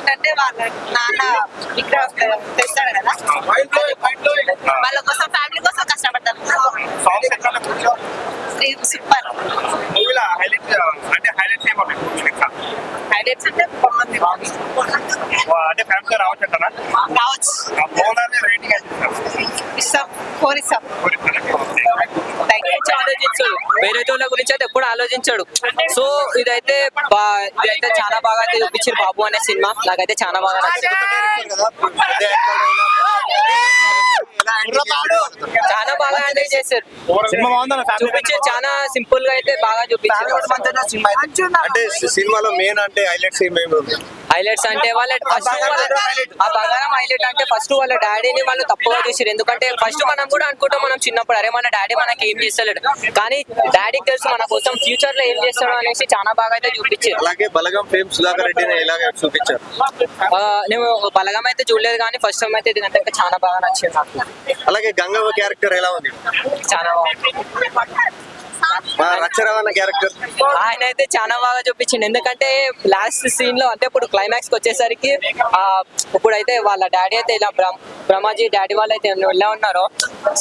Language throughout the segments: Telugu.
ఏంటంటే వాళ్ళ నాన్న విగ్రహం తెస్తాడు కదా, వాళ్ళ కోసం ఫ్యామిలీ కోసం కష్టపడతారు. సూపర్ హైలైట్స్ అంటే బాగుంది. రావచ్చు ఇస్తాం, 4 ఇస్తాం. ఆలోచించాడు, వేరే వాళ్ళ గురించి అయితే ఎప్పుడు ఆలోచించాడు. సో ఇదైతే ఇదైతే చాలా బాగా అయితే చూపించారు బాబు అనే సినిమా. నాకైతే చాలా బాగా నచ్చింది, చాలా బాగా ఎంజాయ్ చేశారు. చూపించారు, చాలా సింపుల్ గా అయితే బాగా చూపించారు. అంటే సినిమాలో మెయిన్ అంటే హైలైట్స్ అంటే వాళ్ళ ఫస్ట్ ఆ బంగారం హైలైట్ అంటే ఫస్ట్ వాళ్ళ డాడీని వాళ్ళు తప్పుగా చూసారు. ఎందుకంటే ఫస్ట్ మనం కూడా అనుకుంటాం మనం చిన్నప్పుడు, అరే మన డాడీ మనకి ఏం చేస్తలేడు, కానీ డాడీకి తెలుసు మన కోసం ఫ్యూచర్ లో ఏం చేస్తాడు అనేసి చాలా బాగా అయితే చూపించారు. అలాగే బలగం ఫేమ్ సుధాకర్ రెడ్డిని ఎలాగ చూపించారు. నేను బలగం అయితే చూడలేదు, కానీ ఫస్ట్ టైం అయితే ఇది చాలా బాగా నచ్చింది నాకు. అలాగే గంగవ్వ క్యారెక్టర్ ఎలా ఉంది? చాలా బాగుంది. రచ్చరవణ క్యారెక్టర్ ఆయన అయితే చాలా బాగా చూపించింది. ఎందుకంటే లాస్ట్ సీన్ లో అంటే ఇప్పుడు క్లైమాక్స్ కి వచ్చేసరికి ఇప్పుడైతే వాళ్ళ డాడీ అయితే ఇలా బ్రహ్మాజీ డాడీ వాళ్ళు అయితే వెళ్ళా ఉన్నారు.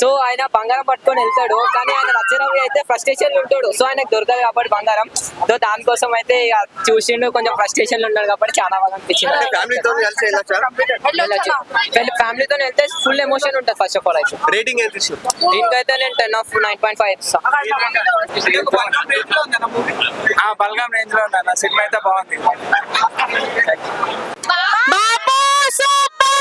సో ఆయన బంగారం పట్టుకొని వెళ్తాడు, కానీ ఆయన రచ్చరవి అయితే ఫ్రస్ట్రేషన్ లో ఉంటాడు. సో ఆయనకు దొరకదు కాబట్టి బంగారం, సో దానికోసం అయితే చూసిండు, కొంచెం ఫ్రస్ట్రేషన్ లో ఉన్నాడు కాబట్టి చాలా బాగా అనిపించింది. ఫ్యామిలీతో వెళ్తే ఫుల్ ఎమోషన్ ఉంటుంది. ఫస్ట్ ఆఫ్ ఆల్ అయితే రేటింగ్ ఎంత ఇస్తారు? దీనికైతే నేను 10 of 9.5 ఇస్తాను. బల్గాం రేంజ్ లో ఉందన్న సినిమా అయితే బాగుంది. సూపర్